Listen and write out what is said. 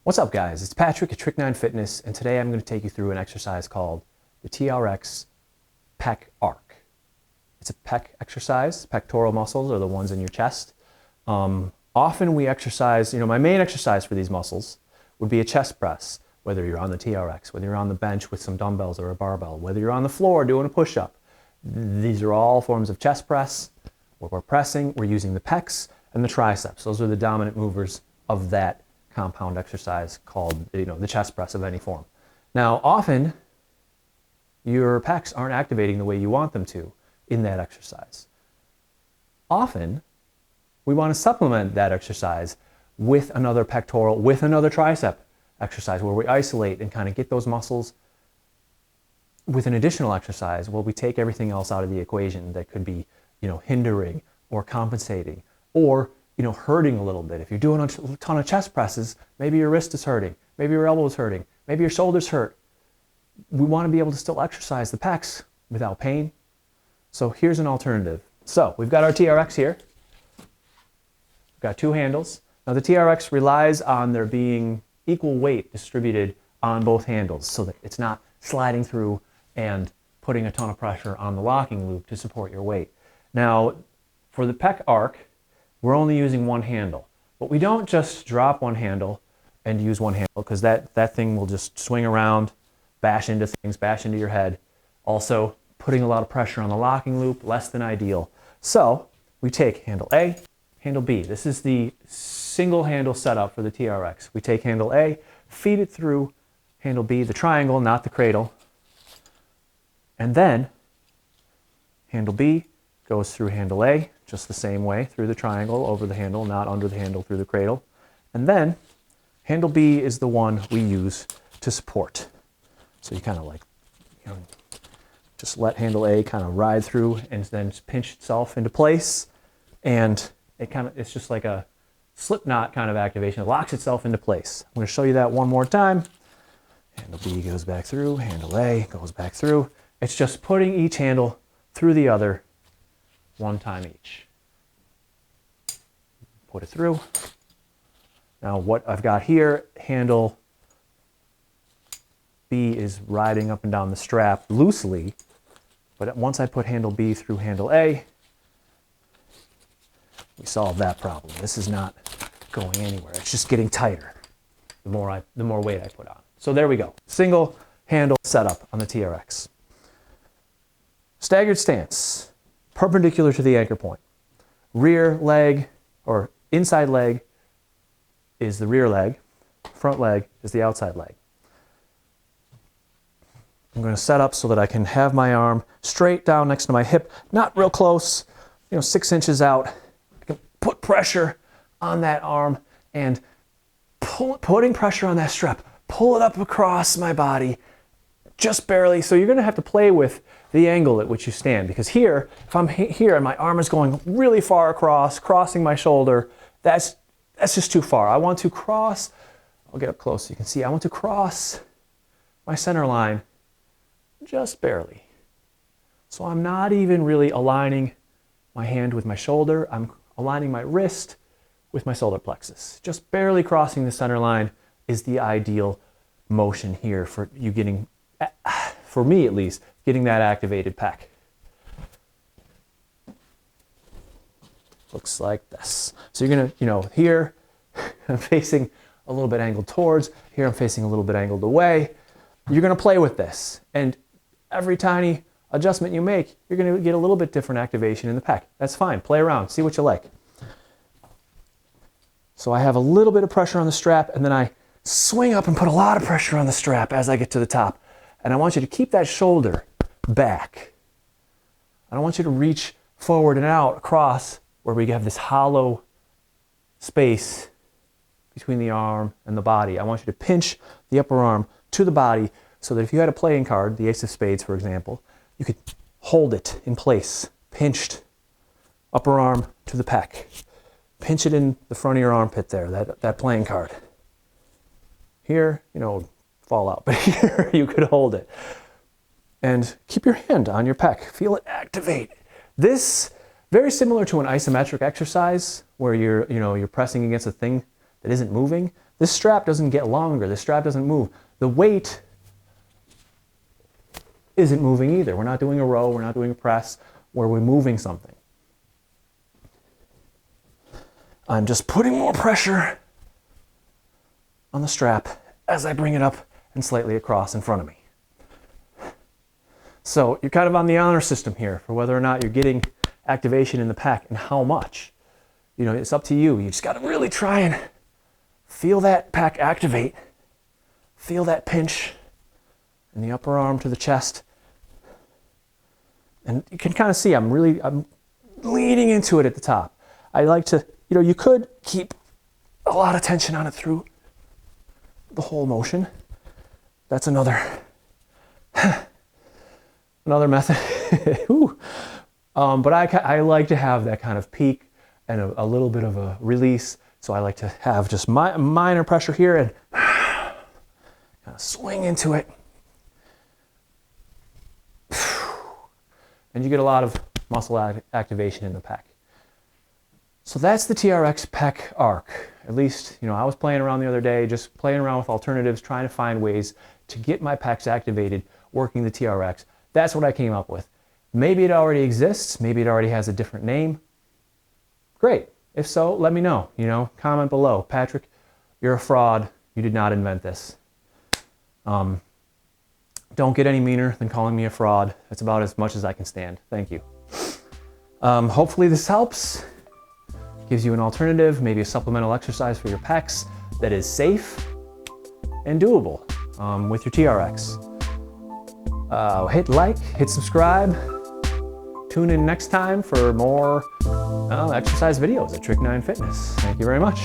What's up, guys? It's Patrick at Trick 9 Fitness, and today I'm going to take you through an exercise called the TRX Pec Arc. It's a pec exercise. Pectoral muscles are the ones in your chest. Often we exercise, my main exercise for these muscles would be a chest press, whether you're on the TRX, whether you're on the bench with some dumbbells or a barbell, whether you're on the floor doing a push-up. These are all forms of chest press. Where we're pressing, we're using the pecs and the triceps. Those are the dominant movers of that compound exercise called, the chest press of any form. Now, often your pecs aren't activating the way you want them to in that exercise. Often we want to supplement that exercise with another pectoral, with another tricep exercise where we isolate and kind of get those muscles with an additional exercise where we take everything else out of the equation that could be, hindering or compensating or hurting a little bit. If you're doing a ton of chest presses, maybe your wrist is hurting, maybe your elbow is hurting, maybe your shoulders hurt. We want to be able to still exercise the pecs without pain. So here's an alternative. So we've got our TRX here. We've got two handles. Now the TRX relies on there being equal weight distributed on both handles so that it's not sliding through and putting a ton of pressure on the locking loop to support your weight. Now for the Pec Arc, we're only using one handle, but we don't just drop one handle and use one handle because that thing will just swing around, bash into things, bash into your head. Also putting a lot of pressure on the locking loop, less than ideal. So we take handle A, handle B. This is the single handle setup for the TRX. We take handle A, feed it through handle B, the triangle, not the cradle. And then handle B goes through handle A, just the same way, through the triangle, over the handle, not under the handle, through the cradle. And then handle B is the one we use to support. So you kind of just let handle A kind of ride through and then pinch itself into place. And it's just like a slip knot kind of activation. It locks itself into place. I'm going to show you that one more time. Handle B goes back through, handle A goes back through. It's just putting each handle through the other one time each. Put it through. Now what I've got here, handle B is riding up and down the strap loosely, but once I put handle B through handle A, we solve that problem. This is not going anywhere. It's just getting tighter the more weight I put on. So there we go. Single handle setup on the TRX. Staggered stance. Perpendicular to the anchor point. Rear leg or inside leg is the rear leg. Front leg is the outside leg. I'm going to set up so that I can have my arm straight down next to my hip, not real close, 6 inches out. I can put pressure on that arm and putting pressure on that strap, pull it up across my body, just barely. So you're going to have to play with the angle at which you stand, because here, if I'm here and my arm is going really far across, crossing my shoulder, that's just too far. I want to cross, I'll get up close so you can see, I want to cross my center line just barely. So I'm not even really aligning my hand with my shoulder. I'm aligning my wrist with my solar plexus. Just barely crossing the center line is the ideal motion here for you getting, for me at least, getting that activated pec. Looks like this. So you're gonna, here I'm facing a little bit angled towards, here I'm facing a little bit angled away. You're gonna play with this, and every tiny adjustment you make, you're gonna get a little bit different activation in the pec. That's fine, play around, see what you like. So I have a little bit of pressure on the strap, and then I swing up and put a lot of pressure on the strap as I get to the top. And I want you to keep that shoulder back. I don't want you to reach forward and out across where we have this hollow space between the arm and the body. I want you to pinch the upper arm to the body so that if you had a playing card, the ace of spades, for example, you could hold it in place, pinched, upper arm to the pec. Pinch it in the front of your armpit there, that playing card. Here, fall out, but here you could hold it. And keep your hand on your pec. Feel it activate. This, very similar to an isometric exercise where you're pressing against a thing that isn't moving. This strap doesn't get longer. This strap doesn't move. The weight isn't moving either. We're not doing a row. We're not doing a press where we're moving something. I'm just putting more pressure on the strap as I bring it up and slightly across in front of me. So you're kind of on the honor system here for whether or not you're getting activation in the pec and how much. You know, it's up to you. You just got to really try and feel that pec activate. Feel that pinch in the upper arm to the chest. And you can kind of see I'm leaning into it at the top. I like to, you know, you could keep a lot of tension on it through the whole motion. That's another method. But I like to have that kind of peak and a little bit of a release. So I like to have just minor pressure here and kind of swing into it. And you get a lot of muscle activation in the pec. So that's the TRX Pec Arc. At least, you know, I was playing around the other day, just playing around with alternatives, trying to find ways to get my pecs activated, working the TRX. That's what I came up with. Maybe it already exists. Maybe it already has a different name. Great. If so, let me know. You know, comment below. Patrick, you're a fraud. You did not invent this. Don't get any meaner than calling me a fraud. That's about as much as I can stand. Thank you. Hopefully this helps. Gives you an alternative, maybe a supplemental exercise for your pecs that is safe and doable with your TRX. Hit like, hit subscribe. Tune in next time for more exercise videos at Trick 9 Fitness. Thank you very much.